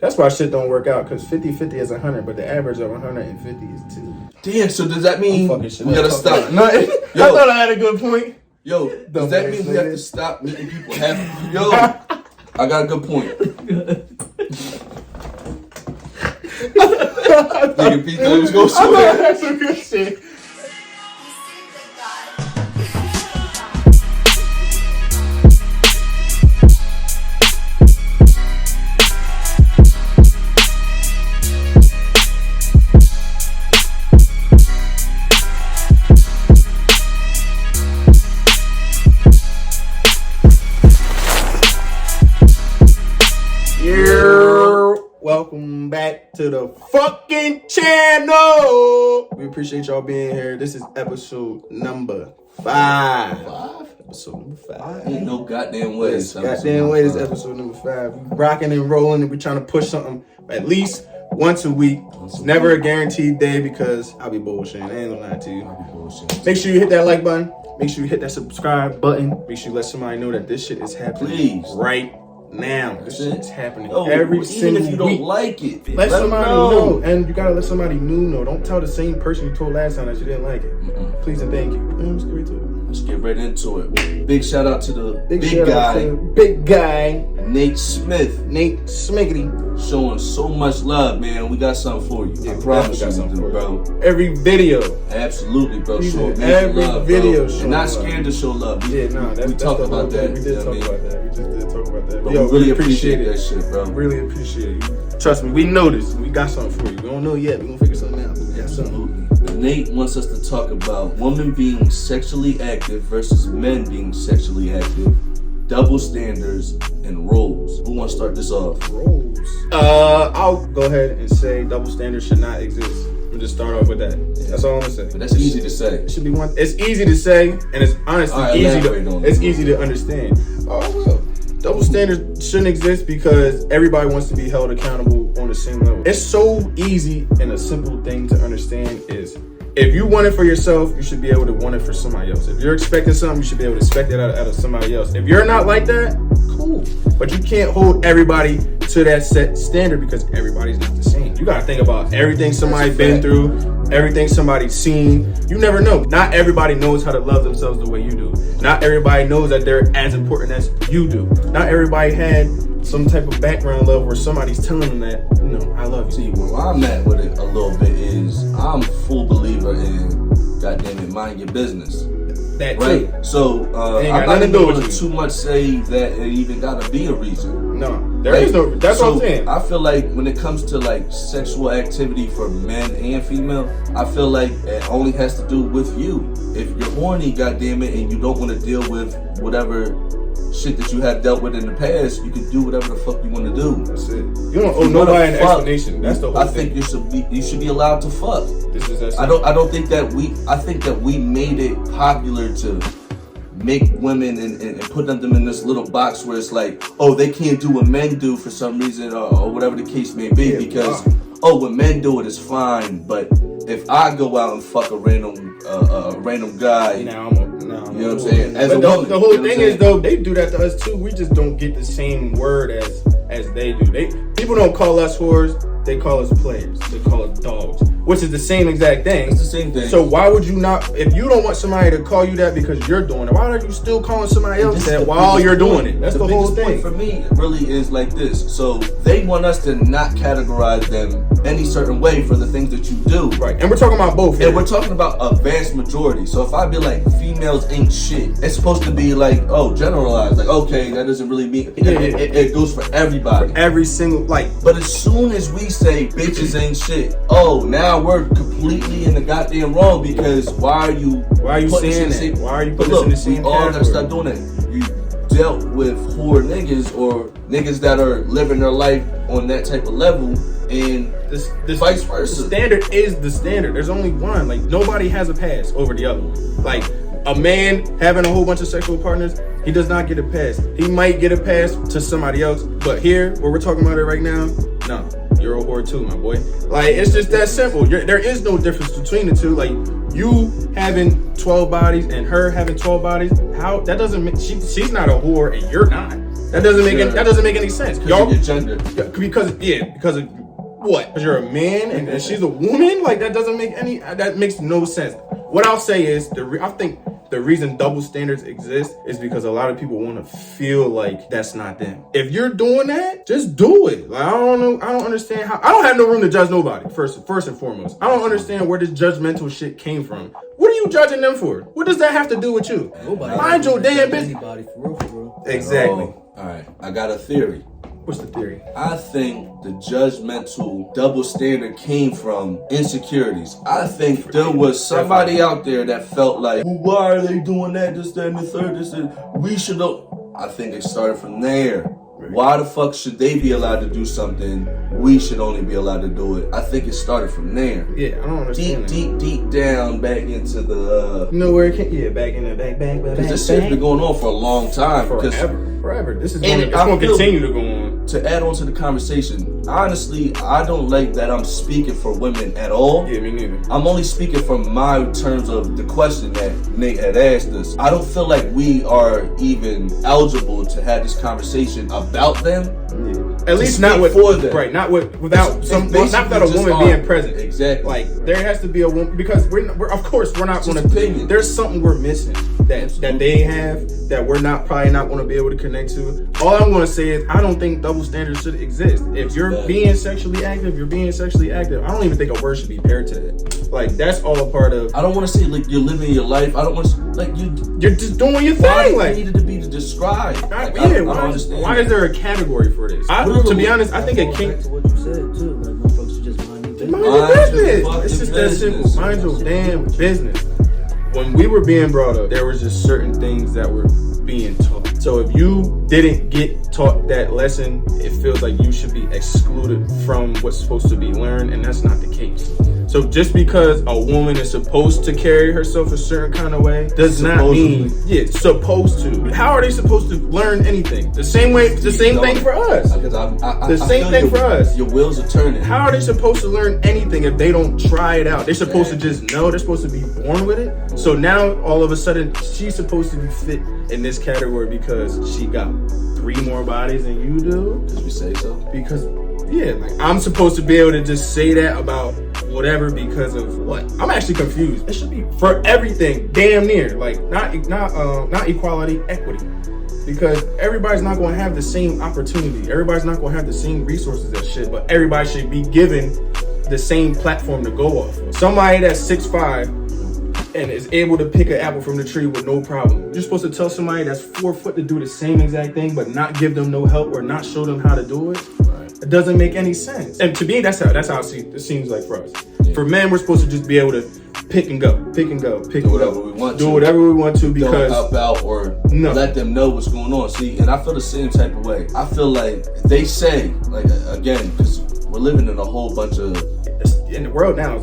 That's why shit don't work out, because 50-50 is 100, but the average of 150 is 2. Damn, so does that mean we gotta stop? No, I thought I had a good point. Yo, does that mean we have to stop meeting people half? Yo, I got a good point. Nigga, Pete, let's go swear. That's some good shit. Welcome back to the fucking channel. We appreciate y'all being here. This is episode number 5. Episode number 5. Ain't no goddamn way. This is episode number 5. We rocking and rolling, and we trying to push something at least once a week. Never a guaranteed day because I'll be bullshitting. I ain't gonna lie to you. Make sure you hit that like button. Make sure you hit that subscribe button. Make sure you let somebody know that this shit is happening right now. This shit is happening every single week. Even if you don't like it, let somebody know. And you gotta let somebody new know. Don't tell the same person you told last time that you didn't like it. Please and thank you. Let's get right to it. Let's get right into it. Big shout out to the big guy, Nate Smith. Nate Smiggity. Showing so much love, man. We got something for you. Yeah, I promise we do, bro. Every video. Absolutely, bro. Show every love, video. Bro. And not scared to show love. We talked about that. We did talk about that. We just did talk about that. But we really appreciate that shit, bro. Really appreciate it. Trust me, we know this. We got something for you. We don't know yet. We gonna figure something out. We got something. Nate wants us to talk about women being sexually active versus men being sexually active, double standards, and roles. Who wants to start this off? Roles. I'll go ahead and say double standards should not exist. We'll just start off with that. That's all I'm gonna say. But that's easy to say. It should be one. It's easy to say, and it's honestly easy to understand. Oh well. Double standards shouldn't exist because everybody wants to be held accountable on the same level. It's so easy, and a simple thing to understand is if you want it for yourself, you should be able to want it for somebody else. If you're expecting something, you should be able to expect it out of somebody else. If you're not like that, cool. But you can't hold everybody to that set standard because everybody's not the same. You gotta think about everything somebody's been through, everything somebody's seen. You never know. Not everybody knows how to love themselves the way you do. Not everybody knows that they're as important as you do. Not everybody had some type of background love where somebody's telling them that, you know, I love you. See, where I'm at with it a little bit is I'm a full believer in, goddamn it, mind your business. That right? too. So I'm not going to too much say that it even gotta be a reason. No, there is no. That's what I'm saying. I feel like when it comes to like sexual activity for men and female, I feel like it only has to do with you. If you're horny, goddamn it, and you don't want to deal with whatever shit that you have dealt with in the past, you can do whatever the fuck you want to do. That's it. You don't owe nobody an explanation. That's the whole thing. I think you should be allowed to fuck. I don't think that I think that we made it popular to make women and put them in this little box where it's like, oh, they can't do what men do for some reason or whatever the case may be because when men do it is fine, but if I go out and fuck a random guy, you know what I'm saying? As a woman, the whole thing is though, they do that to us too. We just don't get the same word as they do. People don't call us whores. They call us players. They call us dogs, which is the same exact thing. It's the same thing. So why would you not? If you don't want somebody to call you that because you're doing it, why are you still calling somebody else that while you're doing it? That's the whole thing. For me, it really is like this. So they want us to not categorize them any certain way for the things that you do. Right. And we're talking about both. And we're talking about a vast majority. So if I be like, females ain't shit, it's supposed to be like, oh, generalized. Like, okay, that doesn't really mean it goes for everybody. For every single, But as soon as we say bitches ain't shit, oh, now we're completely in the goddamn wrong because why are you saying that? Why are you putting this in the same category? We all gotta stop doing that. You dealt with whore niggas or niggas that are living their life on that type of level, and this vice versa. The standard is the standard. There's only one. Like, nobody has a pass over the other one. Like, a man having a whole bunch of sexual partners, he does not get a pass. He might get a pass to somebody else, but here, where we're talking about it right now, no. You're a whore too, my boy. Like, it's just that simple. There is no difference between the two. Like, you having 12 bodies and her having 12 bodies, how that doesn't mean she's not a whore and you're not. That doesn't make any sense. Y'all, your gender. Because of what? Because you're a man and she's a woman? Like, that makes no sense. What I'll say is, I think the reason double standards exist is because a lot of people want to feel like that's not them. If you're doing that, just do it. Like, I don't understand how. I don't have no room to judge nobody, first and foremost. I don't understand where this judgmental shit came from. What are you judging them for? What does that have to do with you? Nobody. Mind your damn business. Anybody, for real. Exactly. All right, I got a theory. What's the theory? I think the judgmental double standard came from insecurities. I think there was somebody out there that felt like, well, why are they doing that, this, that, and the third, this, and we should know. I think it started from there. Why the fuck should they be allowed to do something? We should only be allowed to do it. I think it started from there. Yeah, I don't understand. Deep down back into the. You know where it came? Yeah, back in the back. Because this shit's been going on for a long time. Forever. This is going to continue to go on. To add on to the conversation, honestly, I don't like that I'm speaking for women at all. Yeah, me neither. I'm only speaking from my terms of the question that Nate had asked us. I don't feel like we are even eligible to have this conversation about them. Yeah. At least not with for them. Right, not without a woman being present. Exactly. Like, there has to be a woman, because we're of course we're not going to. There's something we're missing that they have that we're probably not going to be able to connect to. All I'm going to say is, I don't think double standards should exist. If you're being sexually active, you're being sexually active. I don't even think a word should be paired to that. Like, that's all a part of. I don't want to say like you're living your life. I don't want to like you're just doing your thing. Like, needed to be described. I don't understand. Why is there a category for this? To be honest, I think it came. Back to what you said too. Like, motherfuckers should just mind your business. It's just that simple. Mind your damn business. When we were being brought up, there was just certain things that were being taught. So if you didn't get taught that lesson, it feels like you should be excluded from what's supposed to be learned, and that's not the case. So just because a woman is supposed to carry herself a certain kind of way does not mean supposed to. How are they supposed to learn anything? The same thing for us. The same thing for us. Your wheels are turning. How are they supposed to learn anything if they don't try it out? They're supposed to just know. They're supposed to be born with it. So now all of a sudden she's supposed to be fit in this category because she got 3 more bodies than you do. Did we say so? Because like, I'm supposed to be able to just say that about whatever because of what? I'm actually confused. It should be for everything, damn near. Like, not equality, equity. Because everybody's not going to have the same opportunity. Everybody's not going to have the same resources and shit. But everybody should be given the same platform to go off of. Somebody that's 6'5" and is able to pick an apple from the tree with no problem. You're supposed to tell somebody that's 4 foot to do the same exact thing, but not give them no help or not show them how to do it. It doesn't make any sense. And to me, that's how it seems like for us. Yeah. For men, we're supposed to just be able to pick and go. Do whatever we want to because don't help out or let them know what's going on. See, and I feel the same type of way. I feel like they say, like, again, because we're living in a whole bunch of in the world now.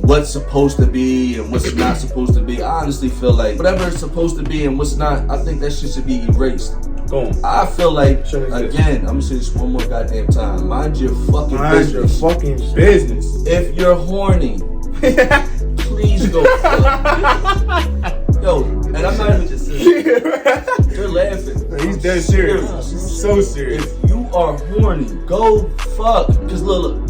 What's supposed to be and what's not supposed to be. I honestly feel like whatever it's supposed to be and what's not, I think that shit should be erased. I feel like, again, I'm gonna say this one more goddamn time. Mind your fucking business. If you're horny, please go fuck. Yo, and I'm not even just saying. You're laughing. He's dead serious. He's so serious. If you are horny, go fuck. Cause look,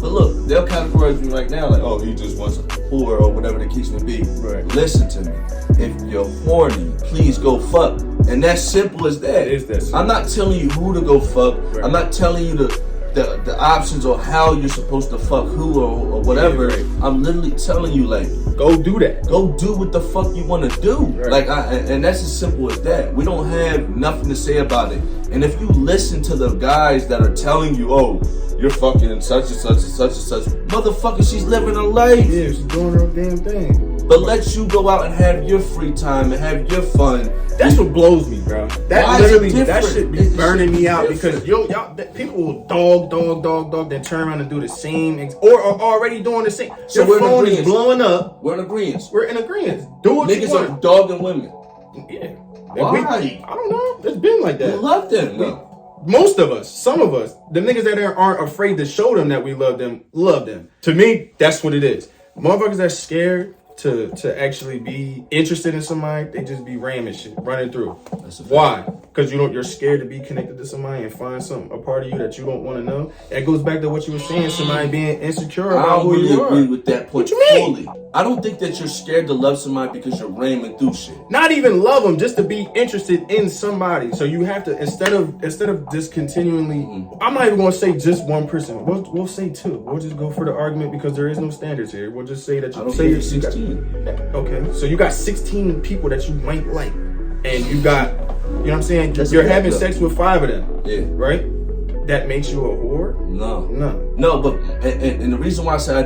they'll categorize me right now like, oh, he just wants a whore or whatever the case may be. Right. Listen to me. If you're horny, please go fuck. And that's simple as that. It is that simple. I'm not telling you who to go fuck. Right. I'm not telling you the options or how you're supposed to fuck who or whatever. Yeah, right. I'm literally telling you, like, go do that. Go do what the fuck you want to do. Right. Like, and that's as simple as that. We don't have nothing to say about it. And if you listen to the guys that are telling you, oh, you're fucking such and such and such and such, motherfucker, she's living her life. Yeah, she's doing her damn thing. But let you go out and have your free time and have your fun. That's what blows me, bro. That shit be burning me out because y'all people will dog, then turn around and do the same or are already doing the same. So your phone is blowing up. We're in agreement. Do what niggas you want. are dogging women. Yeah. Why? I don't know. It's been like that. We love them. Most of us, some of us, the niggas that aren't afraid to show them that we love them. To me, that's what it is. Motherfuckers that scared to actually be interested in somebody, they just be ramming shit, running through. Why? Because you're scared to be connected to somebody and find a part of you that you don't want to know. That goes back to what you were saying, somebody being insecure about who you are. I don't really agree with that point. What you mean? Fully. I don't think that you're scared to love somebody because you're ramming through shit. Not even love them, just to be interested in somebody. So you have to, instead of just continually, I'm not even going to say just one person. We'll say two. We'll just go for the argument because there is no standards here. We'll just say that you say you're 16. Okay, so you got 16 people that you might like, and you got, you know what I'm saying? You're having sex with 5 of them. Yeah. Right? That makes you a whore? No, but and the reason why I said I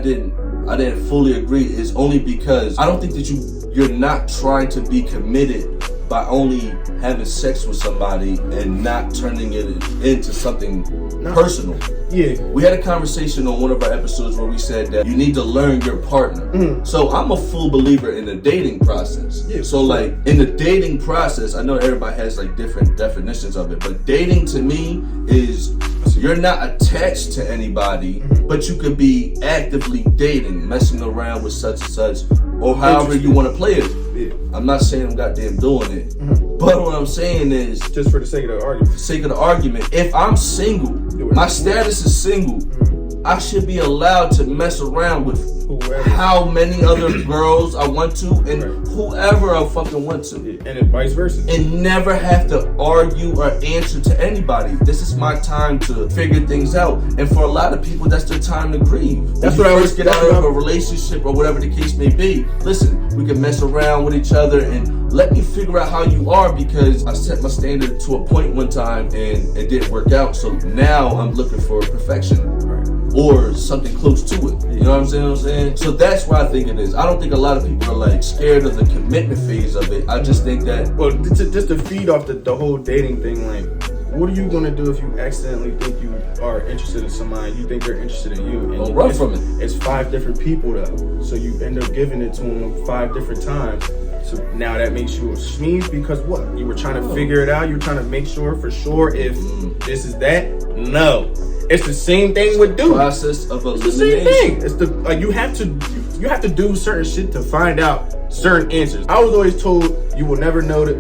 didn't fully agree is only because I don't think that you're not trying to be committed by only having sex with somebody and not turning it into something personal. Yeah. We had a conversation on one of our episodes where we said that you need to learn your partner. So I'm a full believer in the dating process. Yeah. So like in the dating process, I know everybody has like different definitions of it, but dating to me is you're not attached to anybody, but you could be actively dating, messing around with such and such, or however you want to play it. Yeah. I'm not saying I'm goddamn doing it, but what I'm saying is, just for the sake of the argument. For the sake of the argument, if I'm single, my status is single, I should be allowed to mess around with how many other girls I want to and whoever I fucking want to. And vice versa. And never have to argue or answer to anybody. This is my time to figure things out. And for a lot of people, that's their time to grieve. That's what I always get out of a relationship or whatever the case may be. Listen, we can mess around with each other and let me figure out how you are, because I set my standard to a point one time and it didn't work out. So now I'm looking for perfection. Or something close to it. You know what I'm saying? So that's why I think it is. I don't think a lot of people are like scared of the commitment phase of it. I just think that, well, just to feed off the whole dating thing, like, what are you gonna do if you accidentally think you are interested in somebody, you think they're interested in you, and don't run from it. It's 5 different people though, so you end up giving it to them 5 different times. So now that makes you a sneeze because what? You were trying to figure it out. You're trying to make sure for sure if this is that. No. It's the same thing with dudes. Process of elimination. It's the same thing. It's the like you have to do certain shit to find out certain answers. I was always told you'll never know the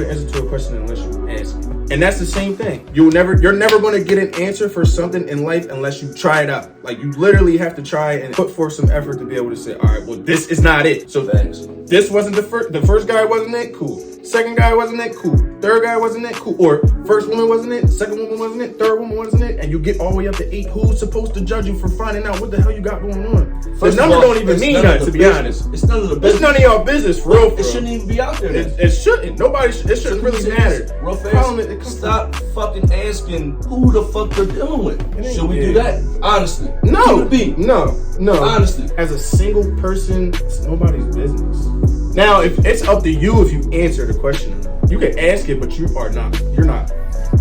answer to a question unless you ask it. And that's the same thing. You're never going to get an answer for something in life unless you try it out. Like you literally have to try and put forth some effort to be able to say, all right, well, this is not it. So this wasn't the first guy wasn't that cool. Second guy wasn't that cool. Third guy wasn't that cool. Or first woman wasn't it. Second woman wasn't it. Third woman wasn't it. And you get all the way up to 8. Who's supposed to judge you for finding out what the hell you got going on? The number don't even mean nothing, to be honest. It's none of the business. It's none of y'all business, for real. It shouldn't even be out there. It shouldn't. It shouldn't really matter. Real fast. Stop fucking asking who the fuck they're dealing with. Should we do that? Honestly. No. No. Honestly. As a single person, it's nobody's business. Now, if it's up to you if you answer the question or not. You can ask it, but you're not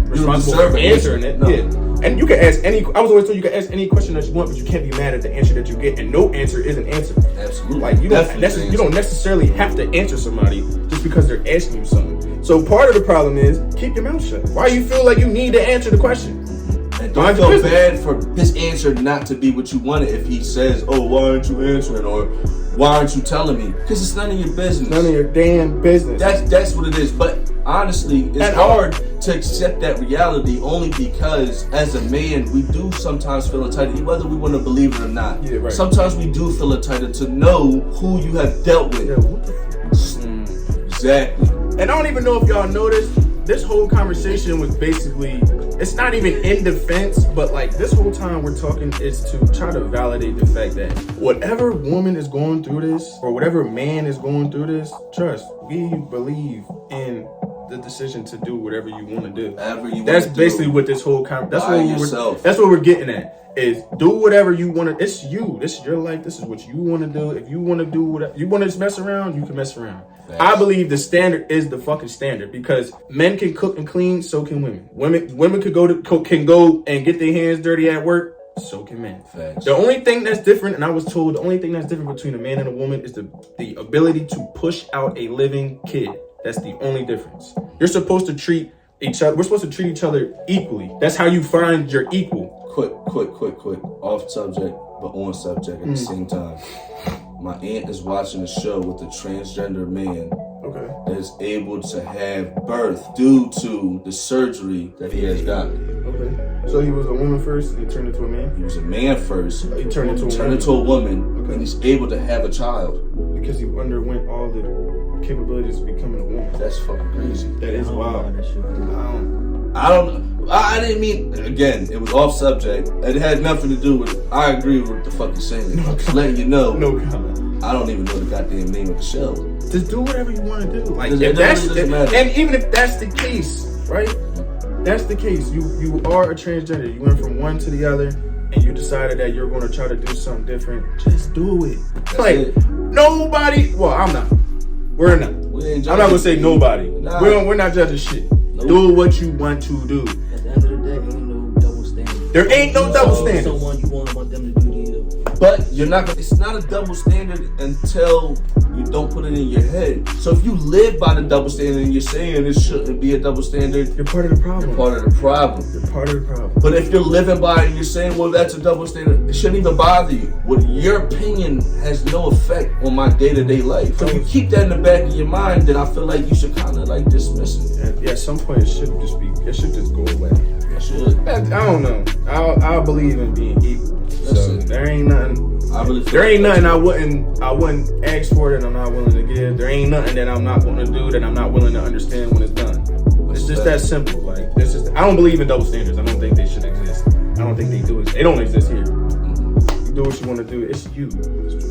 responsible for answering it. No. Yeah. And you can ask I was always told you can ask any question that you want, but you can't be mad at the answer that you get, and no answer is an answer. Absolutely. Like you don't necessarily have to answer somebody just because they're asking you something. So part of the problem is keep your mouth shut. Why you feel like you need to answer the question? And don't feel bad for his answer not to be what you wanted if he says, oh, why aren't you answering? Or why aren't you telling me? Because it's none of your business. None of your damn business. That's what it is. But honestly, it's hard to accept that reality only because as a man, we do sometimes feel entitled, whether we want to believe it or not. Yeah, right. Sometimes we do feel entitled to know who you have dealt with. Yeah, what the fuck? Exactly. And I don't even know if y'all noticed, this whole conversation was basically, it's not even in defense, but like this whole time we're talking is to try to validate the fact that whatever woman is going through this or whatever man is going through this, trust, we believe in the decision to do whatever you want to do. That's basically what this whole that's what we're getting at. Is do whatever you want to. It's you. This is your life. This is what you want to do. If you want to do whatever you want to mess around, you can mess around. Thanks. I believe the standard is the fucking standard because men can cook and clean, so can women. Women can go and get their hands dirty at work, so can men. Thanks. The only thing that's different, and I was told the only thing that's different between a man and a woman is the ability to push out a living kid. That's the only difference. You're supposed to treat each other. We're supposed to treat each other equally. That's how you find your equal. Quick. Off subject, but on subject at the same time. My aunt is watching a show with a transgender man that is able to have birth due to the surgery that he has gotten. Okay. So he was a woman first and he turned into a man? He was a man first. He turned into a woman. And he's able to have a child. Because he underwent all the capabilities of becoming a woman. That's fucking crazy. That is wild. I didn't mean, again, it was off subject. It had nothing to do with it. I agree with what the fuck you're saying. I'm just letting you know. No comment. I don't even know the goddamn name of the show. Just do whatever you want to do. Like, and even if that's the case, right? That's the case. You are a transgender. You went from one to the other, and you decided that you're going to try to do something different. Just do it. Nobody. Well, I'm not. We're not. I'm not gonna say nobody. Nah. We're not judging shit. Nope. Do what you want to do. At the end of the day, ain't no double standard. There ain't no double standard. Someone you want them to do to you. But you're not. It's not a double standard until you don't put it in your head. So if you live by the double standard and you're saying it shouldn't be a double standard, you're part of the problem. You're part of the problem. You're part of the problem. But if you're living by it and you're saying, well, that's a double standard, it shouldn't even bother you. Well, your opinion has no effect on my day-to-day life. So if you keep that in the back of your mind, then I feel like you should kind of like dismiss it. Yeah, at some point it should just go away. It should. I don't know. I believe in being equal. So there ain't nothing. There ain't nothing I wouldn't ask for that I'm not willing to give. There ain't nothing that I'm not going to do that I'm not willing to understand when it's done. It's just that simple. Like, it's just, I don't believe in double standards. I don't think they should exist. I don't think they do. They don't exist here. You do what you want to do. It's you.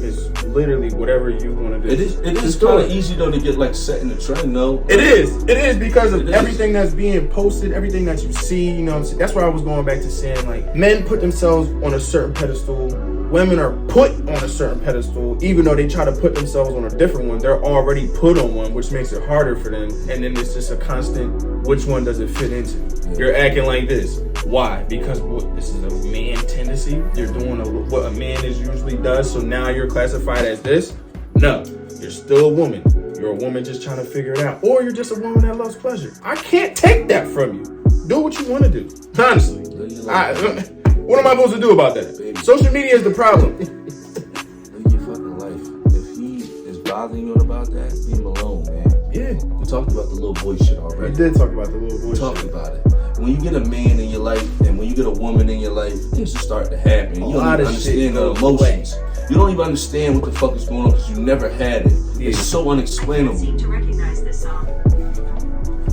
It's literally whatever you want to do. It is kind of easy though to get like set in the trend though. It is because of everything that's being posted, everything that you see. You know, that's where I was going back to saying, like, men put themselves on a certain pedestal. Women are put on a certain pedestal, even though they try to put themselves on a different one. They're already put on one, which makes it harder for them. And then it's just a constant, which one does it fit into? You're acting like this. Why? Because this is a man tendency. You're doing what a man usually does, so now you're classified as this? No, you're still a woman. You're a woman just trying to figure it out. Or you're just a woman that loves pleasure. I can't take that from you. Do what you want to do. Honestly. What am I supposed to do about that? Baby. Social media is the problem. Live your fucking life. If he is bothering you about that, leave him alone, man. Yeah. We talked about the little boy shit already. We did talk about the little boy shit. Talked about it. When you get a man in your life and when you get a woman in your life, things just start to happen. You don't even understand the emotions. You don't even understand what the fuck is going on because you never had it. Yeah. It's so unexplainable. I seem to recognize this song.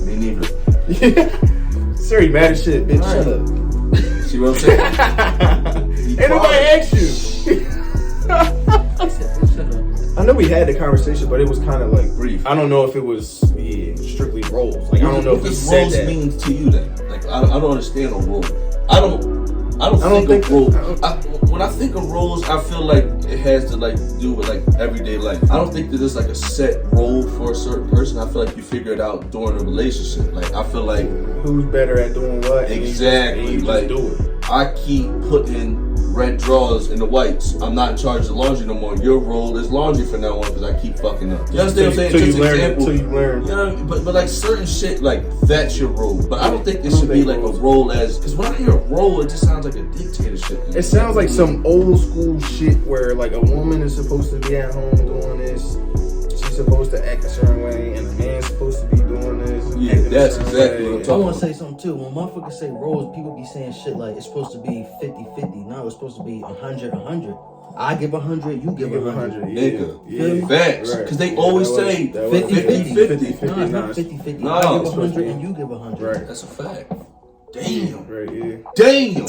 Me neither. Yeah. Siri, mad as shit, bitch. Right. Shut up. See what I'm saying? Ain't nobody asked you. I know we had the conversation, but it was kind of like brief. I don't know if it was strictly roles. Like, I don't know if this roles means to you then. Like, I don't understand a role. I don't think of roles. When I think of roles, I feel like it has to like do with like everyday life. I don't think that there's like a set role for a certain person. I feel like you figure it out during a relationship. Like, I feel like who's better at doing what? Exactly. And you like, do it. I keep putting red drawers in the whites. I'm not in charge of laundry no more. Your role is laundry from now on because I keep fucking up. You understand what I'm saying? Until you learn. You know, but like certain shit, like that's your role. But I don't think it should be like a role as, because when I hear a role, it just sounds like a dictatorship. It sounds like some old school shit where like a woman is supposed to be at home doing this. She's supposed to act a certain way, and a man's supposed to be doing this. Yeah, that's exactly what I'm talking about. I want to say something too. When motherfuckers say roles, people be saying shit like it's supposed to be 50-50. No, it's supposed to be 100-100. I give 100, you give 100. Nigga. Yeah. Facts. Because they always say 50-50. No, it's not 50-50. No, I give 100 and you give 100. Right. That's a fact. Damn. Right, yeah. Damn.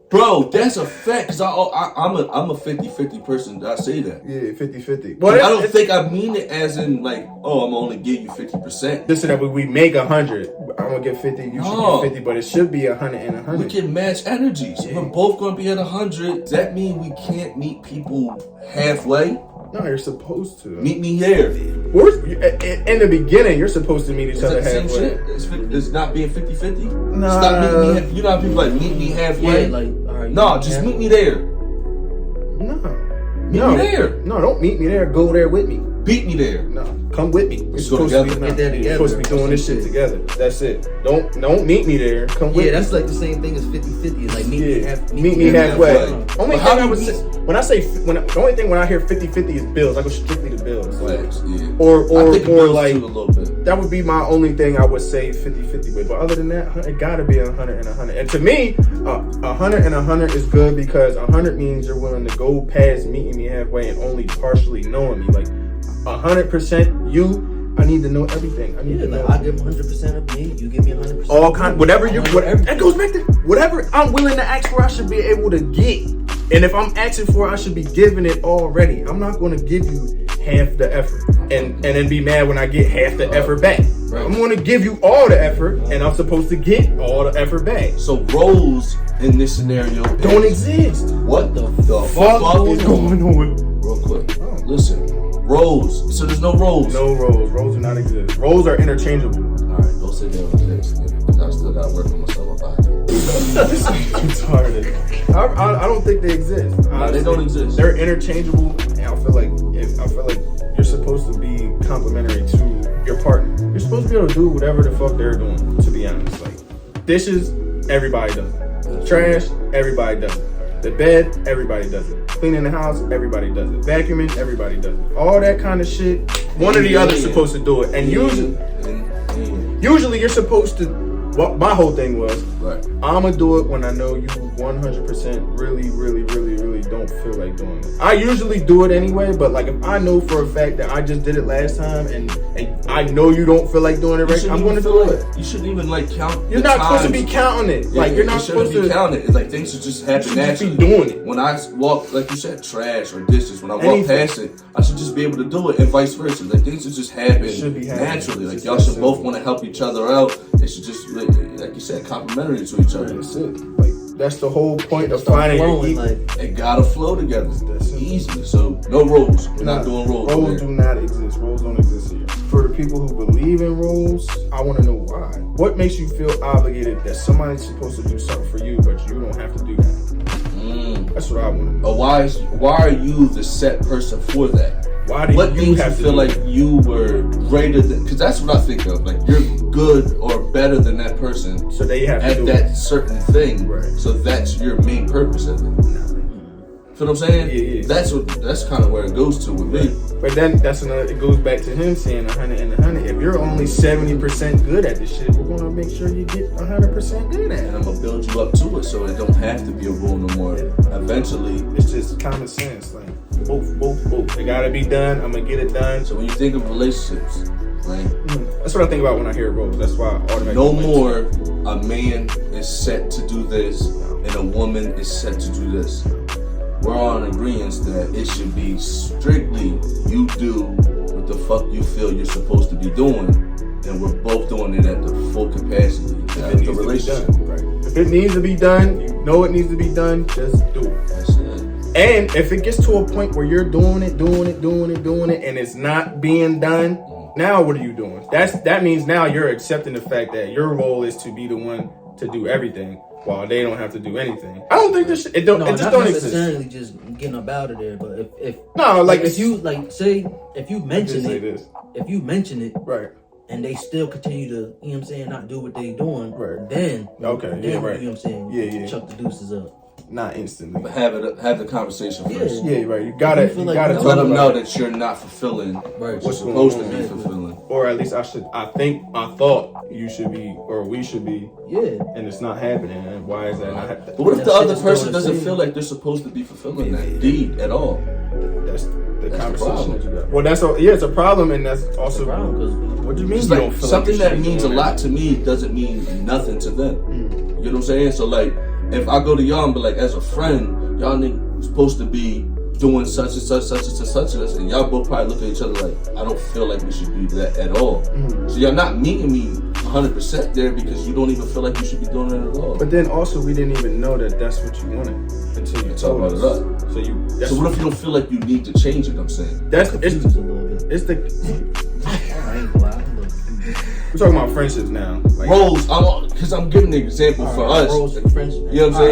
Bro, that's a fact. Because I'm a 50-50 person. I say that. Yeah, 50-50. But I don't think I mean it as in like, oh, I'm only give you 50%. Listen, that we make 100. I'm gonna get 50. You should get 50, but it should be 100 and 100. We can match energies. Yeah. We're both gonna be at 100. Does that mean we can't meet people halfway? No, you're supposed to. Meet me here. In the beginning, you're supposed to meet each other halfway. It's not being 50-50? No. Stop meeting me. You know how people like meet me halfway? Yeah, like, all right. No, just meet me there. No. Meet me there. No, don't meet me there. Go there with me. Beat me there. No. come with me. We're supposed to be doing this shit together. That's it. Don't meet me there. Come with me. Yeah, that's like the same thing as 50-50. Like meet me halfway. The only thing when I hear 50-50 is bills. I go strictly to bills. Like, or like a little bit. That would be my only thing I would say 50-50 with. But other than that, it gotta be 100 and 100. And to me, 100 and 100 is good because 100 means you're willing to go past meeting me halfway and only partially knowing me. Like 100% you. I need to know everything. I need to know. I give 100% of me. You give me 100%. All kind, whatever that goes back to whatever I'm willing to ask for. I should be able to get. And if I'm asking for it, I should be giving it already. I'm not going to give you half the effort and then be mad when I get half the effort back. Right. I'm going to give you all the effort, and I'm supposed to get all the effort back. So roles in this scenario don't exist. What the fuck is going on? Real quick, listen. Roles. So there's no roles. No roles. Roles do not exist. Roles are interchangeable. All right, don't sit there and exist, because I still got to work on myself about it. It's hard. I don't think they exist. No, they don't exist. They're interchangeable, and I feel like you're supposed to be complimentary to your partner. You're supposed to be able to do whatever the fuck they're doing. To be honest, like dishes, everybody does it. Trash, everybody does it. The bed, everybody does it. Cleaning the house, everybody does it. Vacuuming, everybody does it. All that kind of shit, one or the other's supposed to do it. And usually you're supposed to. Well, my whole thing was, I'm going to do it when I know you 100% really don't feel like doing it. I usually do it anyway, but like if I know for a fact that I just did it last time and I know you don't feel like doing it right, I'm going to do it. You shouldn't even like count. You're not supposed to be counting it. Like you're not supposed to be counting it. It's like things should just happen naturally. Just be doing it. When I walk, like you said, trash or dishes, when I walk past it, I should just be able to do it, and vice versa. Like things should just happen naturally. Like y'all should both want to help each other out. It should just, like you said, complimentary to each other. That's it. Like that's the whole point of finding it gotta flow together. That's easy. So no roles. We're not doing roles. Roles do not exist. Roles don't exist here. For the people who believe in roles, I want to know why. What makes you feel obligated that somebody's supposed to do something for you, but you don't have to do that? That's what I want to know. Why are you the set person for that? What made you feel like you were greater than? Because that's what I think of. Like you're good or better than that person. So they have to do that certain thing. Right. So that's your main purpose of it. Feel what I'm saying? Yeah. That's kind of where it goes to with me. But then it goes back to him saying 100 and 100. If you're only 70% good at this shit, we're gonna make sure you get 100% good at it. And I'm gonna build you up to it, so it don't have to be a rule no more. Eventually, it's just common sense. Like both. It gotta be done. I'm gonna get it done. So when you think of relationships, right? That's what I think about when I hear roles. That's why I automatically. No more. A man is set to do this, and a woman is set to do this. We're all in agreement that it should be strictly you do what the fuck you feel you're supposed to be doing, and we're both doing it at the full capacity. If it needs to be done, right? If it needs to be done, you know it needs to be done. Just do it. That's it. And if it gets to a point where you're doing it, and it's not being done, now what are you doing? That means now you're accepting the fact that your role is to be the one to do everything, while they don't have to do anything. I don't think this shit, it just don't exist. Not necessarily just getting up out of there, but if you mention it, right, and they still continue to, you know what I'm saying, not do what they doing, right, then okay, right, you know what I'm saying, chuck the deuces up. Not instantly, but have the conversation first. Yeah, right. You gotta tell them know that you're not fulfilling what you're supposed to be fulfilling, or at least I thought you should be, or we should be. Yeah, and it's not happening. And why is that not happening? But what if the other person doesn't feel like they're supposed to be fulfilling that deed at all? That's the conversation that you got. Well, it's a problem, and that's also a problem. Because what do you mean? You don't feel something that means a lot to me doesn't mean nothing to them. You know what I'm saying? So like, if I go to y'all and be like, as a friend, y'all niggas supposed to be doing such and such, and y'all both probably look at each other like, I don't feel like we should do that at all. So y'all not meeting me 100% there because you don't even feel like you should be doing it at all. But then also, we didn't even know that that's what you wanted until you told us. So what if you don't feel like you need to change it? I'm saying it's the. I ain't gonna lie. We're talking about friendships now. Like, roles, because I'm giving an example for us. Roles and friendships. You know what I'm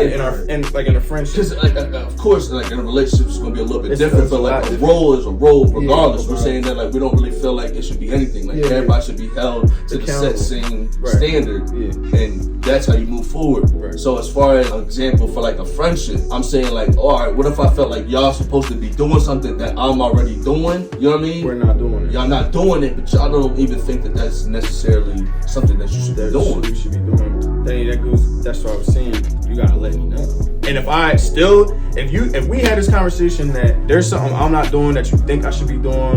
saying? In a friendship. Because, of course, like in a relationship, it's going to be a little bit different. But like a role is a role, regardless. We're saying that like we don't really feel like it should be anything. Like everybody should be held to the set same standard, and that's how you move forward. Right. So as far as an example for like a friendship, I'm saying like, all right, what if I felt like y'all supposed to be doing something that I'm already doing? You know what I mean? We're not doing it. Y'all not doing it, but y'all don't even think that that's necessarily something that you should be doing. You should be doing. That's what I was saying. You gotta let me know. And if we had this conversation that there's something I'm not doing that you think I should be doing,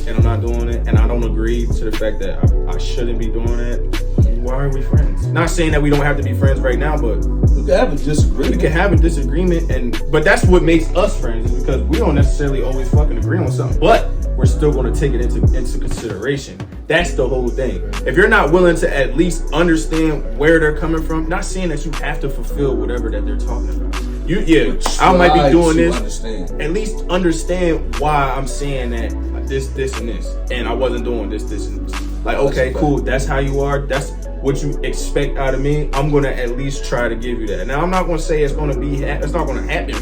and I'm not doing it, and I don't agree to the fact that I shouldn't be doing it, why are we friends? Not saying that we don't have to be friends right now, but we can have a disagreement. We can have a disagreement, but that's what makes us friends, is because we don't necessarily always fucking agree on something, but we're still going to take it into consideration. That's the whole thing. If you're not willing to at least understand where they're coming from, not saying that you have to fulfill whatever that they're talking about. I might be doing this. Understand. At least understand why I'm saying that this, and this, and I wasn't doing this, and this. Like, okay, cool. That's how you are. That's what you expect out of me. I'm gonna at least try to give you that. Now, I'm not gonna say it's not gonna happen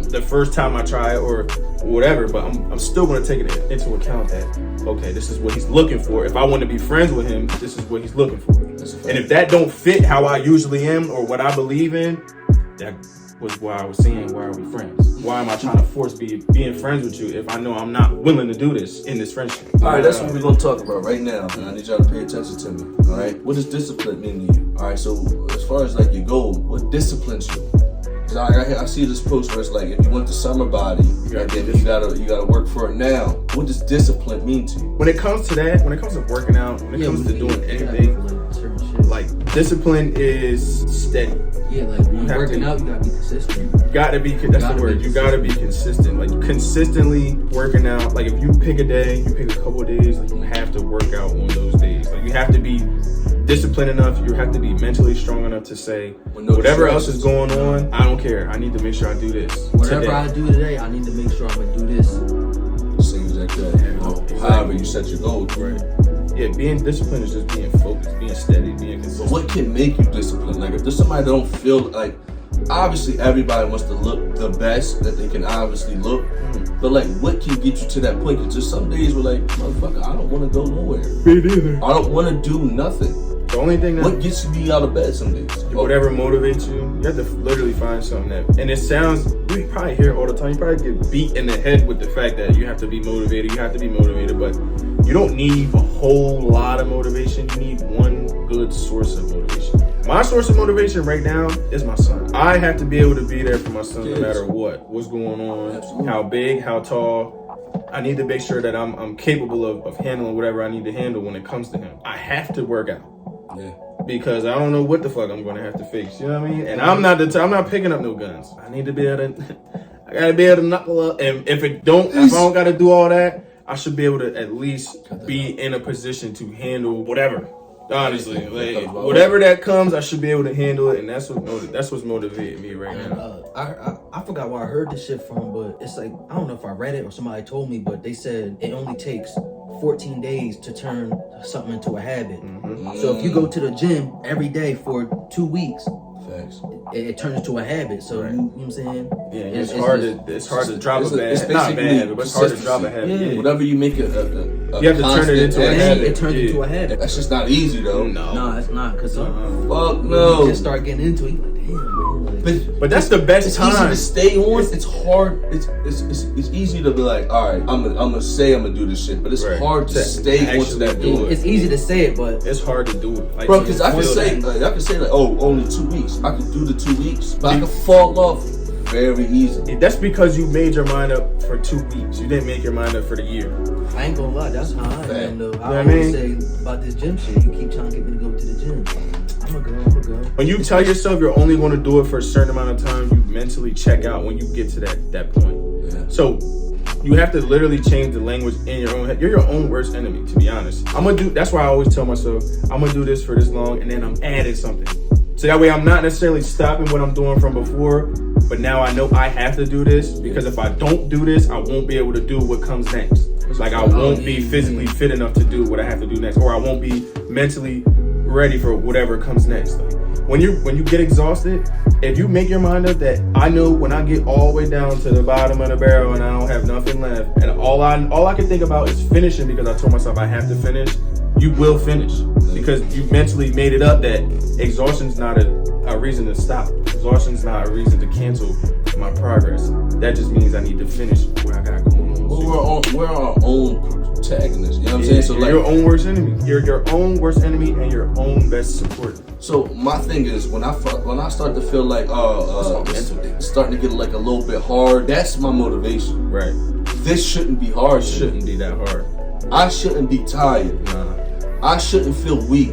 the first time I try it or whatever, but I'm still gonna take it into account that, okay, this is what he's looking for. If I want to be friends with him, this is what he's looking for. And if that don't fit how I usually am or what I believe in, that was why I was saying, why are we friends? Why am I trying to force being friends with you if I know I'm not willing to do this in this friendship? All right, that's what we're going to talk about right now, and I need y'all to pay attention to me, all right? What does discipline mean to you? All right, so as far as like your goal, what disciplines you? Because I see this post where it's like, if you want the summer body, you gotta work for it now. What does discipline mean to you? When it comes to that, when it comes to working out, when it comes to doing anything, like discipline is steady. Yeah, like when you're working out, you gotta be consistent. That's the word. You gotta be consistent. Like consistently working out. Like if you pick a day, you pick a couple of days, like you have to work out on those days. Like you have to be disciplined enough. You have to be mentally strong enough to say, whatever else is going on, I don't care. I need to make sure I do this. Whatever I do today, I need to make sure I'm gonna do this. Seems like that. However you set your goals, right? Yeah, being disciplined is just being focused, being steady, being consistent. But what can make you disciplined? Like if there's somebody that don't feel like, obviously everybody wants to look the best that they can obviously look, but like what can get you to that point? Because just some days we're like, motherfucker, I don't want to go nowhere. Me neither. I don't want to do nothing. The only thing what gets me out of bed some days? Whatever motivates you, you have to literally find something that, and it sounds, you probably hear it all the time, you probably get beat in the head with the fact that you have to be motivated, but you don't need a whole lot of motivation. You need one good source of motivation. My source of motivation right now is my son. I have to be able to be there for my son no matter what's going on, Absolutely. How big, how tall. I need to make sure that I'm capable of handling whatever I need to handle when it comes to him. I have to work out. Yeah. Because I don't know what the fuck I'm gonna have to face. You know what I mean? And I'm not picking up no guns. I need to be able to. I gotta be able to knuckle up. And if I don't gotta do all that, I should be able to at least be in a position to handle whatever. Honestly, like whatever that comes, I should be able to handle it, and that's what's motivating me right now. I forgot where I heard this shit from, but it's like I don't know if I read it or somebody told me, but they said it only takes 14 days to turn something into a habit. Mm-hmm. So if you go to the gym every day for 2 weeks, it turns into a habit. So you know what I'm saying? Yeah, it's hard to drop a bad. It's not bad, but it's hard to drop a habit. Yeah. Whatever you make you have to turn it into a habit. It turns into a habit. That's just not easy though. No, it's not. Cause fuck no. You just start getting into it. But that's the best time. It's easy to stay on. It's hard. It's easy to be like, all right, I'm gonna say I'm gonna do this shit, but it's hard to stay onto that do it. It's easy to say it, but it's hard to do it. Like, bro, because I can say like, oh, only 2 weeks. I can do the 2 weeks, but I can fall off very easy. That's because you made your mind up for 2 weeks. You didn't make your mind up for the year. I ain't gonna lie, that's how I am though. I always say about this gym shit. You keep trying to get me to go to the gym. I'm gonna go. When you tell yourself you're only going to do it for a certain amount of time, you mentally check out when you get to that point. Yeah. So you have to literally change the language in your own head. You're your own worst enemy, to be honest. That's why I always tell myself, I'm gonna do this for this long, and then I'm adding something. So that way I'm not necessarily stopping what I'm doing from before, but now I know I have to do this, because if I don't do this, I won't be able to do what comes next. Like I won't be physically fit enough to do what I have to do next, or I won't be mentally ready for whatever comes next. Like, when you get exhausted, if you make your mind up that I know when I get all the way down to the bottom of the barrel and I don't have nothing left, and all I can think about is finishing because I told myself I have to finish, you will finish because you mentally made it up that exhaustion's not a reason to stop. Exhaustion's not a reason to cancel my progress. That just means I need to finish what I got going on. Well, we're our own protagonists. You know what I'm saying? So you're your own worst enemy. You're your own worst enemy and your own best support. So my thing is when I start to feel like it's starting to get like a little bit hard, that's my motivation. Right. This shouldn't be hard. It shouldn't be that hard. I shouldn't be tired. Nah. I shouldn't feel weak.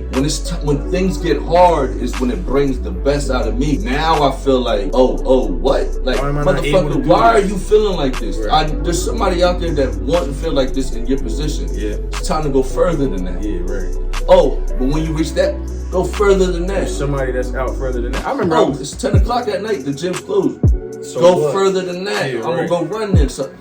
When things get hard is when it brings the best out of me. Now I feel like, oh, what? Like, motherfucker, why are you feeling like this? Right. There's somebody out there that want to feel like this in your position. Yeah. It's time to go further than that. Yeah, right. Oh, but when you reach that, go further than that. There's somebody that's out further than that. I remember. It's 10 o'clock at night. The gym's closed. So go what? further than that. Yeah, I'm gonna go run there. So,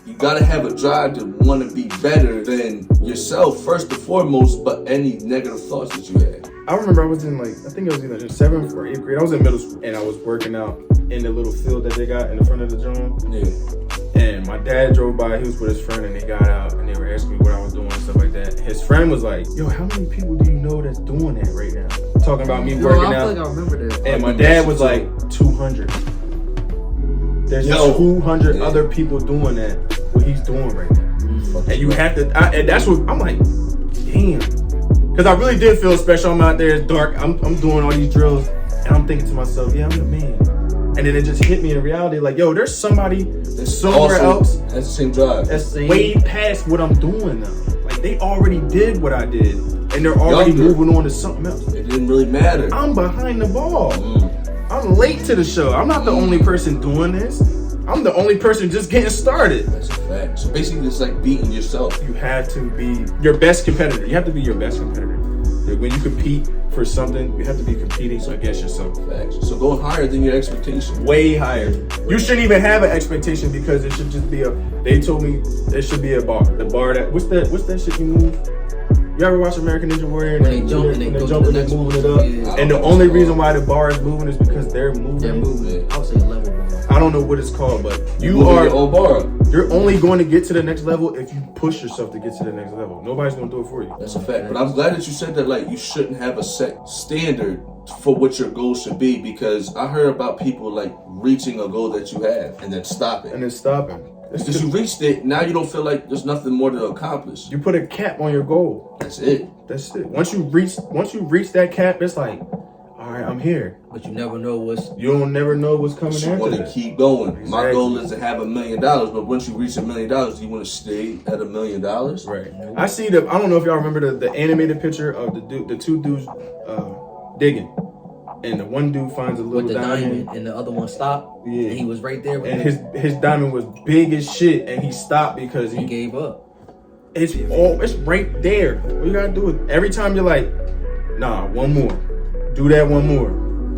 you gotta have a drive to want to be better than yourself first and foremost, but any negative thoughts that you had. I remember I was in I think I was either in 7th or 8th grade. I was in middle school and I was working out in the little field that they got in the front of the gym. Yeah. And my dad drove by, he was with his friend and they got out and they were asking me what I was doing and stuff like that. His friend was like, yo, how many people do you know that's doing that right now? Talking about me working out. I feel like I remember that. And my dad was like, 200. There's 200 other people doing that, what he's doing right now. And you have to, and that's what, I'm like, damn. Because I really did feel special. I'm out there, it's dark, I'm doing all these drills, and I'm thinking to myself, yeah, I'm the man. And then it just hit me in reality, like, yo, there's somebody somewhere else that's the same drive. that's way past what I'm doing now. Like, they already did what I did, and they're already moving on to something else. It didn't really matter. I'm behind the ball. I'm late to the show. I'm not the only person doing this. I'm the only person just getting started. That's a fact. So basically, it's like beating yourself. You have to be your best competitor. You have to be your best competitor. When you compete for something, you have to be competing against yourself. Facts. So going higher than your expectation. Way higher. You shouldn't even have an expectation because it should just be they told me it should be a bar. The bar that, what's that shit you move? You ever watch American Ninja Warrior? And they jump and they moving it up. Yeah. And the only reason why the bar is moving is because they're moving. They're moving. I would say a level bar. I don't know what it's called, but you are your own bar. You're only going to get to the next level if you push yourself to get to the next level. Nobody's going to do it for you. That's a fact. But I'm glad that you said that. Like, you shouldn't have a set standard for what your goal should be, because I heard about people like reaching a goal that you have and then stopping. Because you reached it, now you don't feel like there's nothing more to accomplish. You put a cap on your goal. That's it. Once you reach that cap, it's like, all right, I'm here. But you never know never know what's coming after. You want to keep going. Exactly. My goal is to have $1 million, but once you reach $1 million, do you want to stay at $1 million? Right. I see I don't know if y'all remember the animated picture of the two dudes digging. And the one dude finds a little diamond, and the other one stopped. Yeah, and he was right there with his diamond was big as shit, and he stopped because he gave up. It's right there. All you gotta do is every time you're like, nah, one more, do that one more,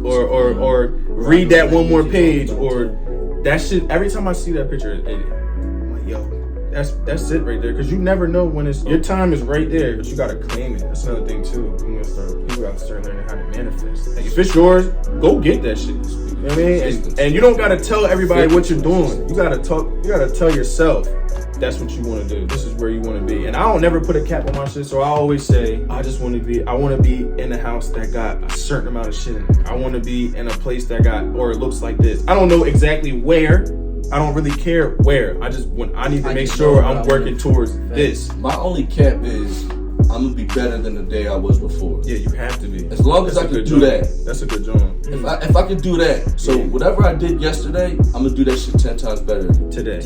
or read that one more page, or that shit. Every time I see that picture, I'm like, yo, that's it right there, because you never know when your time is right there, but you gotta claim it. That's another thing too. People gotta start learning how to manifest. Like, if it's yours, go get that shit. You know what I mean? And you don't gotta tell everybody what you're doing. You gotta tell yourself that's what you want to do. This is where you want to be. And I don't never put a cap on my shit, so I always say I want to be in a house that got a certain amount of shit in it. I want to be in a place that it looks like this. I don't know exactly where. I don't really care where. I need to make sure I'm working towards this. My only cap is I'm gonna be better than the day I was before. Yeah, you have to be. As long as I can do that. That's a good job. If I can do that, so whatever I did yesterday, I'm gonna do that shit 10 times better today.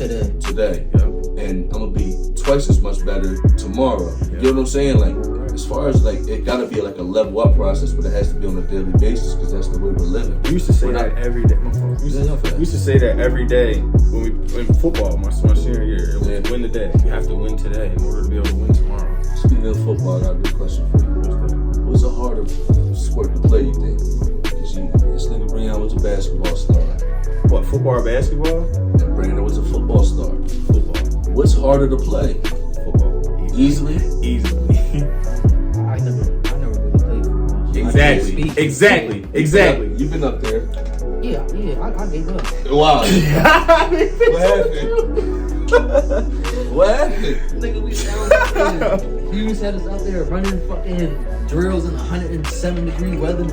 Yep. And I'm gonna be twice as much better tomorrow. Yep. You know what I'm saying? Like, as far as like, it gotta be like a level up process, but it has to be on a daily basis because that's the way we're living. We used to say that every day. We used to say that every day in football. My senior year, it was win the day. You have to win today in order to be able to win tomorrow. Speaking of football, I got a good question for you. What's a harder sport to play, you think? Because this nigga Brian was a basketball star. What, football or basketball? And Brandon was a football star. Football. What's harder to play? Football. Easily. I never really played football. Exactly. You've been up there. Yeah, I gave up. Wow. What happened? What happened? Nigga, we Hughes had us out there running fucking drills in 107-degree weather. And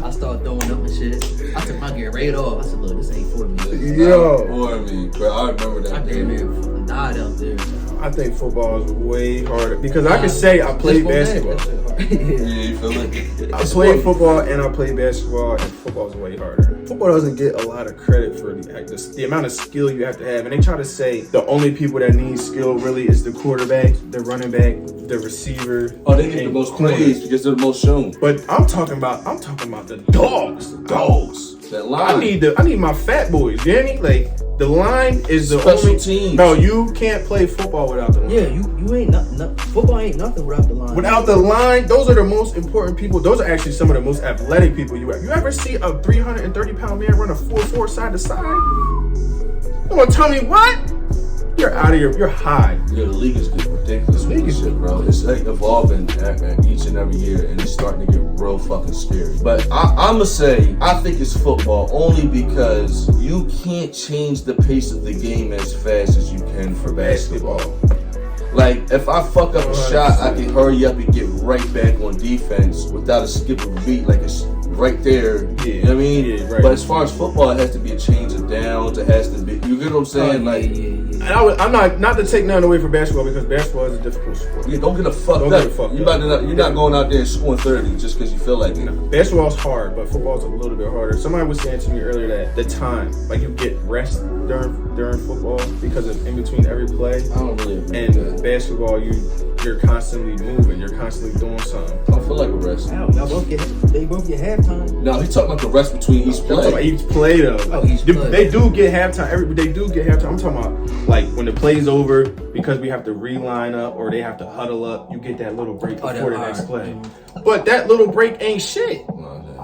I started throwing up and shit. I took my gear right off. I said, look, this ain't for me. Yo. For me, bro. I remember that. I damn near fucking died out there. I think football is way harder because I can say I played basketball. Yeah, you feel it? I played football and I played basketball, and football is way harder. Football doesn't get a lot of credit for the amount of skill you have to have, and they try to say the only people that need skill really is the quarterback, the running back, the receiver. Oh, they get the most praise because they're the most shown. But I'm talking about the dogs. That line. I need my fat boys. You hear me? Like the line is the special only teams. No, you can't play football without the line. Yeah, you ain't nothing. Football ain't nothing without the line. Without the line, those are the most important people. Those are actually some of the most athletic people you have. You ever see a 330-pound man run a 4-4 side to side? You want to tell me what? You're out of here. You're high. Yeah, the league is getting ridiculous with this shit, bro. It's like evolving each and every year, and it's starting to get real fucking scary. But I'ma say, I think it's football only because you can't change the pace of the game as fast as you can for basketball. Like, if I fuck up a shot, I can hurry up and get right back on defense without a skip of a beat. Like, it's right there. Yeah. You know what I mean? Yeah, right. But as far as football, it has to be a change of downs. It has to be, you get what I'm saying? And I'm not to take nothing away from basketball because basketball is a difficult sport. Yeah, don't get a fucked up. You're not going out there and scoring 30 just because you feel like it. No, basketball's hard, but football's a little bit harder. Somebody was saying to me earlier that the time, like you get rest during football because of in between every play. I don't really agree and with that. Basketball, you're constantly moving, you're constantly doing something. I don't feel like a rest. They both get halftime. No, he's talking about the rest between each play. I'm talking about each play though. Oh, each play. They do get halftime. They do get halftime. I'm talking about like when the play's over because we have to reline up or they have to huddle up. You get that little break before the next play. But that little break ain't shit.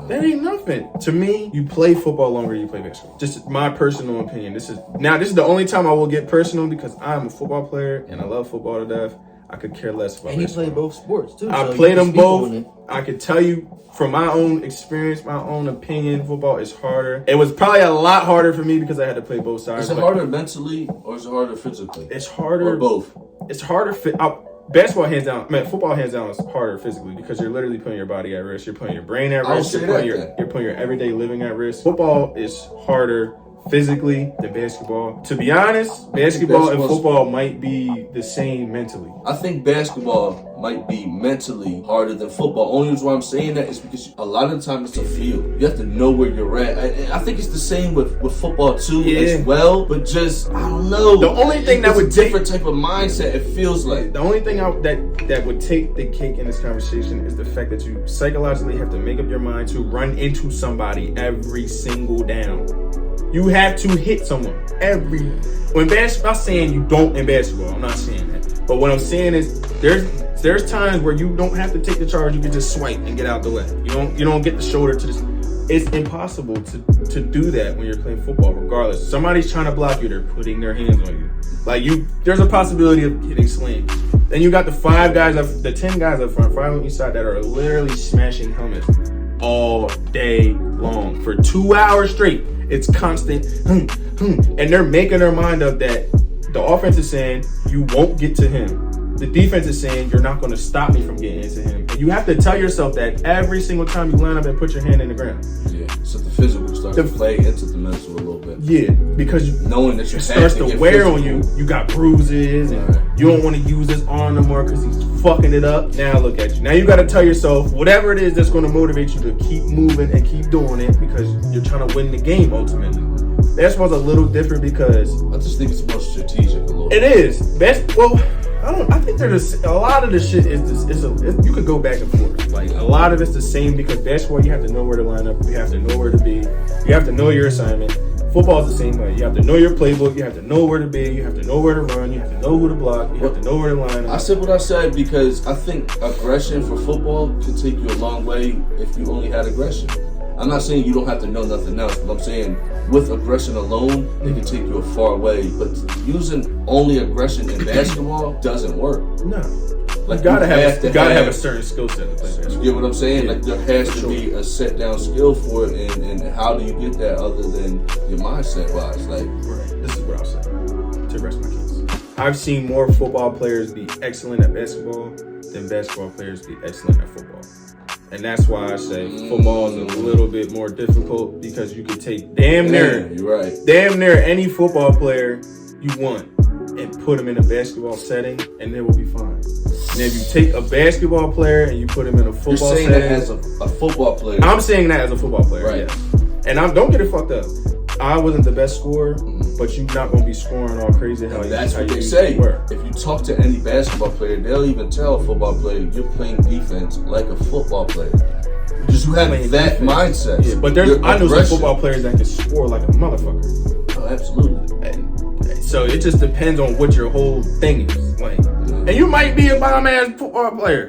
That ain't nothing. To me, you play football longer than you play basketball. Just my personal opinion. This is the only time I will get personal because I'm a football player and I love football to death. I could care less about and you basketball. play both sports too. I played them both. I could tell you from my own experience, my own opinion, football is harder. It was probably a lot harder for me because I had to play both sides. Is it harder mentally or is it harder physically? It's harder. Or both? It's harder. Basketball hands down. Football hands down is harder physically because you're literally putting your body at risk. You're putting your brain at risk. You're putting your everyday living at risk. Football is harder physically than basketball. To be honest, basketball and football might be the same mentally. I think basketball might be mentally harder than football. Only reason why I'm saying that is because a lot of the time it's a field. You have to know where you're at. I think it's the same with football too as well, but just, I don't know. The only thing that would different type of mindset, it feels like. The only thing that would take the cake in this conversation is the fact that you psychologically have to make up your mind to run into somebody every single down. You have to hit someone when basketball. I'm not saying you don't in basketball. I'm not saying that. But what I'm saying is there's times where you don't have to take the charge. You can just swipe and get out the way. You don't get the shoulder to this. It's impossible to do that when you're playing football. Regardless, somebody's trying to block you. They're putting their hands on you. Like there's a possibility of getting slammed. Then you got the 10 guys up front, 5 on each side that are literally smashing helmets all day long for 2 hours straight. It's constant, and they're making their mind up that the offense is saying you won't get to him. The defense is saying you're not going to stop me from getting into him. And you have to tell yourself that every single time you line up and put your hand in the ground. Yeah, so the physical starts to play into the mental a little bit. Yeah, because knowing that it starts to wear on you. You got bruises, and you don't want to use this arm no more because he's fucking it up. Now look at you. Now you got to tell yourself whatever it is that's going to motivate you to keep moving and keep doing it because you're trying to win the game ultimately. Basketball's a little different because I just think it's more strategic a little. It is. I think there's a lot of the shit you could go back and forth. Like a lot of it's the same because basketball you have to know where to line up, you have to know where to be, you have to know your assignment. Football is the same way. You have to know your playbook, you have to know where to be, you have to know where to run, you have to know who to block, you have to know where to line up. I said what I said because I think aggression for football can take you a long way if you only had aggression. I'm not saying you don't have to know nothing else, but I'm saying with aggression alone, they can take you a far way. But using only aggression in basketball doesn't work. No. Like you gotta have a certain skill set to play basketball. You get what I'm saying? Like there has to be a set down skill for it, and how do you get that other than your mindset wise? Like, this is what I'll say to rest my case. I've seen more football players be excellent at basketball than basketball players be excellent at football. And that's why I say football is a little bit more difficult because you could take damn near any football player you want and put him in a basketball setting and it will be fine. And if you take a basketball player and you put him in a football setting. You're saying that as a football player. I'm saying that as a football player, right? Yes. And don't get it fucked up. I wasn't the best scorer, but you're not gonna be scoring all crazy. That's what they say. If you talk to any basketball player, they'll even tell a football player you're playing defense like a football player. Because you have that mindset. Yeah, but I know some football players that can score like a motherfucker. Oh, absolutely. And so it just depends on what your whole thing is. Like, and you might be a bomb ass football player.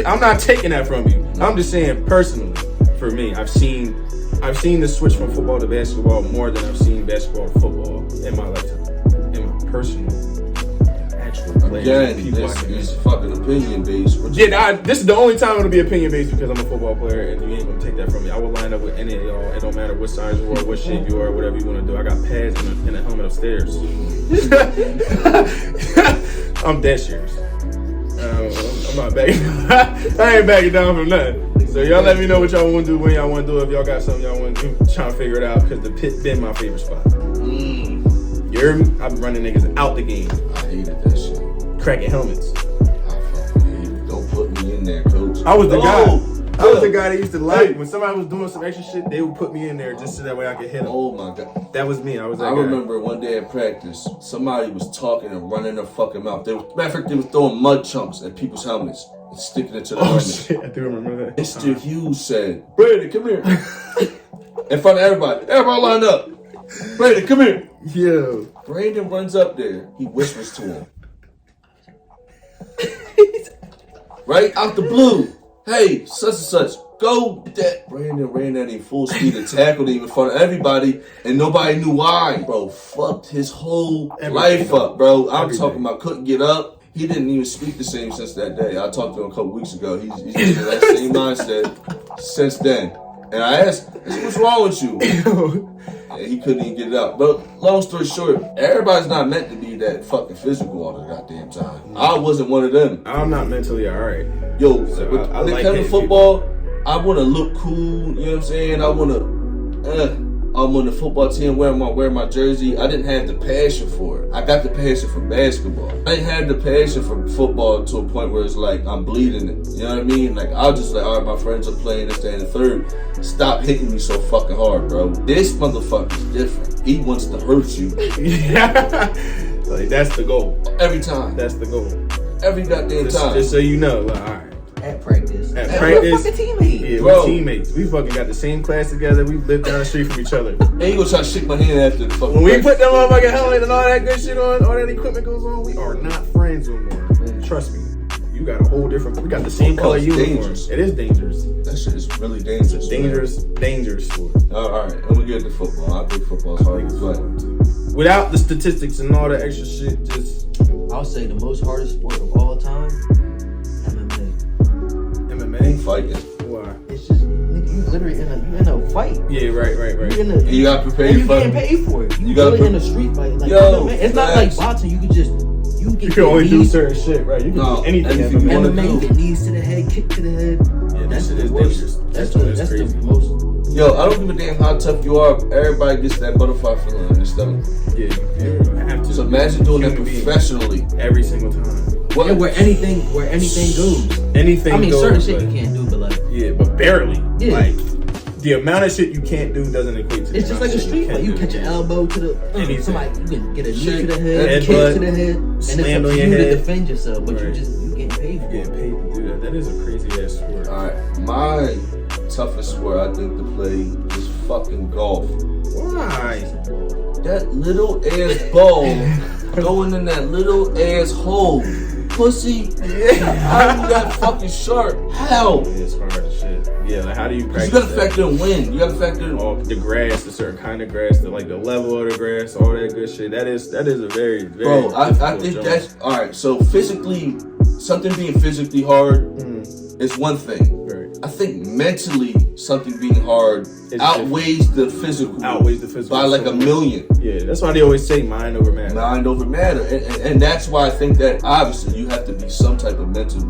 I'm not taking that from you. I'm just saying personally, for me, I've seen the switch from football to basketball more than I've seen basketball to football in my lifetime. In my personal actual play. Again, this is fucking opinion based. Yeah, this is the only time it'll be opinion based because I'm a football player and you ain't gonna take that from me. I will line up with any of y'all. It don't matter what size you are, what shape you are, whatever you want to do. I got pads and a helmet upstairs. I'm dead serious. I'm not backing. I ain't backing down from nothing. So y'all let me know what y'all want to do, when y'all want to do it. If y'all got something y'all want to do, trying to figure it out because the pit been my favorite spot. You heard me? I've been running niggas out the game. I hated that shit. Cracking helmets. I fucking hate it. Don't put me in there, coach. I was the guy. I was the guy that used to like when somebody was doing some extra shit, they would put me in there just so that way I could hit them. Oh my god. That was me. I was that guy. I remember one day at practice, somebody was talking and running their fucking mouth. Matter of fact, they were throwing mud chunks at people's helmets and sticking it to the helmet. Shit, I do remember that. Mr. Hughes said, Brandon, come here. In front of everybody. Everybody lined up. Brandon, come here. Yo. Brandon runs up there. He whispers to him. Right out the blue. Hey, such and such. Go. That Brandon ran at him full speed and tackled him in front of everybody, and nobody knew why. Bro, fucked his whole life up, bro. I'm talking about couldn't get up. He didn't even speak the same since that day. I talked to him a couple weeks ago. He's in that same mindset since then. And I asked, what's wrong with you? And he couldn't even get it out. But long story short, everybody's not meant to be that fucking physical all the goddamn time. I wasn't one of them. I'm not mentally alright. Yo, so when it comes to football, I want to look cool. You know what I'm saying? I want to. I'm on the football team wearing my jersey. I didn't have the passion for it. I got the passion for basketball. I didn't have the passion for football to a point where it's like I'm bleeding it. You know what I mean? Like I was just like, all right, my friends are playing this, that, and the third. Stop hitting me so fucking hard, bro. This motherfucker's different. He wants to hurt you. Yeah. Like that's the goal. Every time. That's the goal. Every goddamn time. Just so you know, like, all right. At practice. At practice. We're fucking teammates. Yeah, we're teammates. We fucking got the same class together. We lived down the street from each other. And you gonna try to shake my hand after the fucking when we put that motherfucking helmet and all that good shit on, all that equipment goes on, we are not friends no more. Trust me. You got a whole different. We got the same color uniform. It is dangerous. That shit is really dangerous. Dangerous sport. All right, and we get to football. I think football's hard to play. Without the statistics and all that extra shit, just I'll say the most hardest sport of all time. MMA? Fighting. Why? It's just nigga, you literally in a fight. Yeah, right. You got prepared. You getting paid for it. You really in a street fight. Like yo, MMA. It's not like boxing. You can just you can only do certain shit, right? You can do anything. MMA, get knees to the head, kick to the head. Yeah, that shit is dangerous. That's crazy. The most. Yo, I don't give a damn how tough you are. Everybody gets that butterfly feeling in their stomach. Yeah, you have to. So imagine doing that professionally every single time. What? Yeah, where anything goes. Anything. I mean, goes, certain shit you can't do, but like. Yeah, but barely. Yeah. Like the amount of shit you can't do doesn't equate to. It's just like a street fight. You catch an elbow to the somebody. You can get a knee to the head, kick to the head, and it's up to you to defend yourself. But you getting paid. You getting paid to do that. That is a crazy ass sport. All right, my toughest sport I think to play is fucking golf. Why? That little ass ball going in that little ass hole. Pussy. Yeah. How you that fucking sharp? How? It's hard as shit. Yeah, like how do you practice? You gotta factor in wind. You gotta factor in all the grass, the certain kind of grass, the level of the grass, all that good shit. That is a very, very. Bro, I think that's all right. So physically, something being physically hard is one thing. Right. I think mentally, something being hard outweighs the physical. By like a million. Yeah, that's why they always say mind over matter. Mind over matter, and that's why I think that obviously you have to be some type of mentally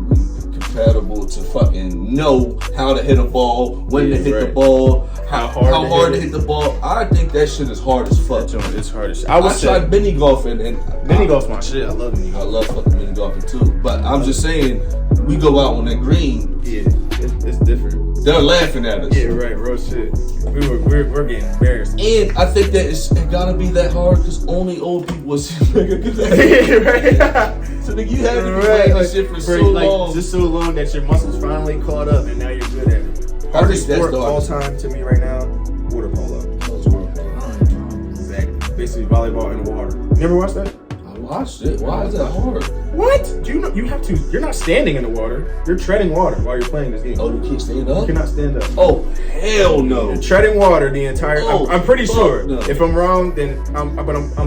compatible to fucking know how to hit a ball, when to hit the ball, how hard to hit the ball. I think that shit is hard as fuck. It's hard as shit. I tried mini golfing and mini golf my shit. I love mini golf. I love fucking mini golfing too. But I'm just saying, we go out on that green. Yeah, it's different. They're laughing at us. Yeah, right, real shit. We're getting embarrassed. And I think that it gotta be that hard because only old people will see good at right. So you have to be playing this shit for so long. Just so long that your muscles finally caught up and now you're good at it. Hardest sport of all time to me right now, water polo. Exactly. Basically volleyball in the water. You never watched that? I watched it. Why is that hard? What? Do you know you have to? You're not standing in the water. You're treading water while you're playing this game. Oh, you can't stand up? You cannot stand up. Oh, hell no. You're treading water the entire. I'm pretty sure. No. If I'm wrong, then I'm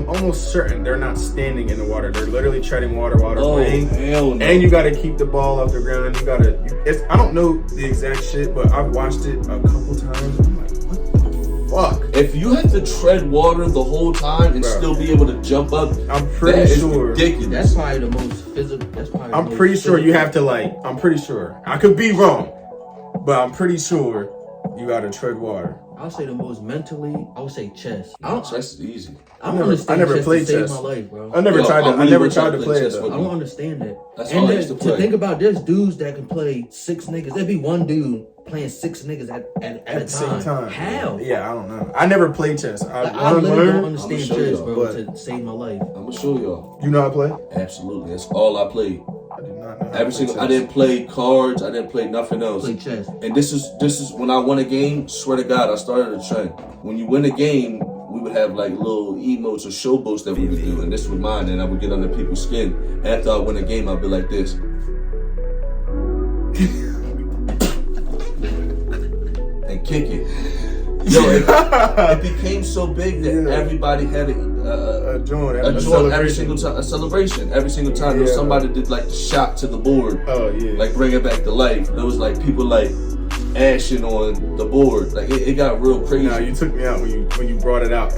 almost certain they're not standing in the water. They're literally treading water while they're playing. Hell no. And you got to keep the ball off the ground. You got to. I don't know the exact shit, but I've watched it a couple times. I'm like, what the fuck? If you have to tread water the whole time and still be able to jump up, I'm pretty sure. Ridiculous. That's probably the most physical. That's probably. I'm pretty sure you have to I'm pretty sure. I could be wrong, but I'm pretty sure you got to tread water. I'll say the most mentally. I would say chess. Chess is easy. I never played chess. My life, bro. I never tried to play it. I don't understand that. That's all I used to play. To think about, there's dudes that can play 6 niggas. There'd be one dude playing 6 niggas at the same time. How? Yeah, I don't know. I never played chess. I literally don't understand chess, bro. To save my life. I'm gonna show y'all. You know how to play? Absolutely. That's all I played. I did not know. I didn't play cards. I didn't play nothing else. Play chess. And this is when I won a game. Swear to God, I started a trend. When you win a game, we would have like little emotes or showboats that we would do, and this was mine. And I would get under people's skin. After I win a game, I'd be like this. And kick it. Yo, it became so big that everybody had a joint every single time, a celebration. Every single time there was somebody did like the shot to the board. Oh yeah. Like bring it back to life. There was like people like ashing on the board. Like it got real crazy. No, you took me out when you brought it out.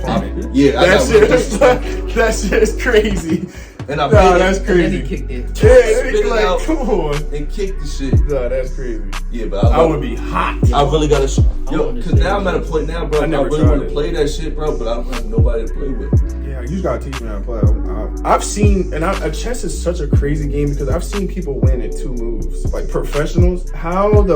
Yeah, that shit is crazy. And I that's crazy. And then he kicked it. Yeah, he like, out, come on. And kicked the shit. No, that's crazy. Yeah, but I would be hot. I really gotta because now I'm at a point now, bro. I really want to play that shit, bro, but I don't have nobody to play with. Yeah, you just gotta teach me how to play. I've seen, chess is such a crazy game because I've seen people win in 2 moves, like professionals. How did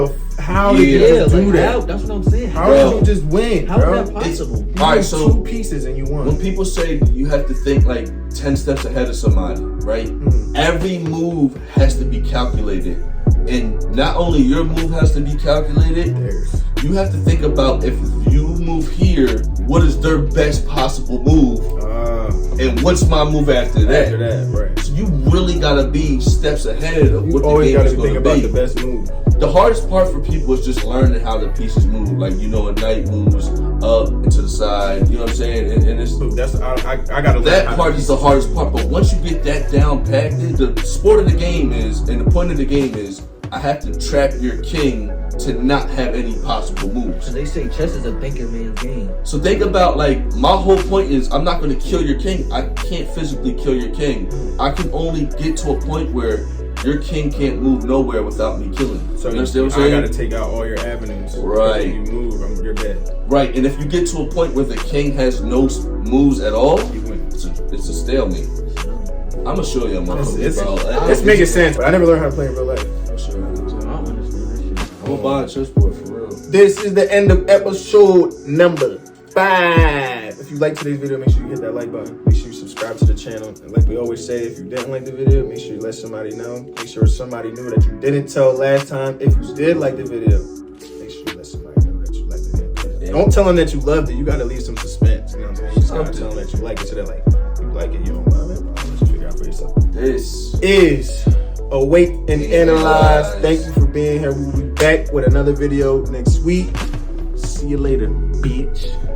you do that? That's what I'm saying. How did you just win? How is that possible? All right, so 2 pieces and you won. When people say you have to think like 10 steps ahead of somebody, right? Every move has to be calculated. And not only your move has to be calculated, you have to think about if you move here, what is their best possible move? And what's my move after that? Right. So you really gotta be steps ahead of what the game is gonna be. The best move. The hardest part for people is just learning how the pieces move. Like, a knight moves up and to the side. You know what I'm saying? And it's I gotta learn. That part is the hardest part. But once you get that down packed, the sport of the game is, and the point of the game is, I have to trap your king to not have any possible moves. So they say chess is a thinking man's game. So think about, my whole point is, I'm not going to kill your king. I can't physically kill your king. I can only get to a point where your king can't move nowhere without me killing him. So you understand what I'm saying? I gotta take out all your avenues. Right. If you move, you're dead. Right, and if you get to a point where the king has no moves at all, you win. It's a stalemate. I'm gonna show you, It's making sense, but I never learned how to play in real life. I'm gonna buy a chessboard for real. This is the end of episode number 5. If you liked today's video, make sure you hit that like button. Make sure you subscribe to the channel. And like we always say, if you didn't like the video, make sure you let somebody know. Make sure somebody knew that you didn't tell last time. If you did like the video, make sure you let somebody know that you liked the video. Yeah. Don't tell them that you loved it. You gotta leave some suspense. You know what I'm saying? You just gotta tell them that you like it. So they're like, you like it, you don't love it. I'll let you figure out for yourself. This is await and analyze. Thank you for being here. We'll be back with another video next week. See you later, bitch.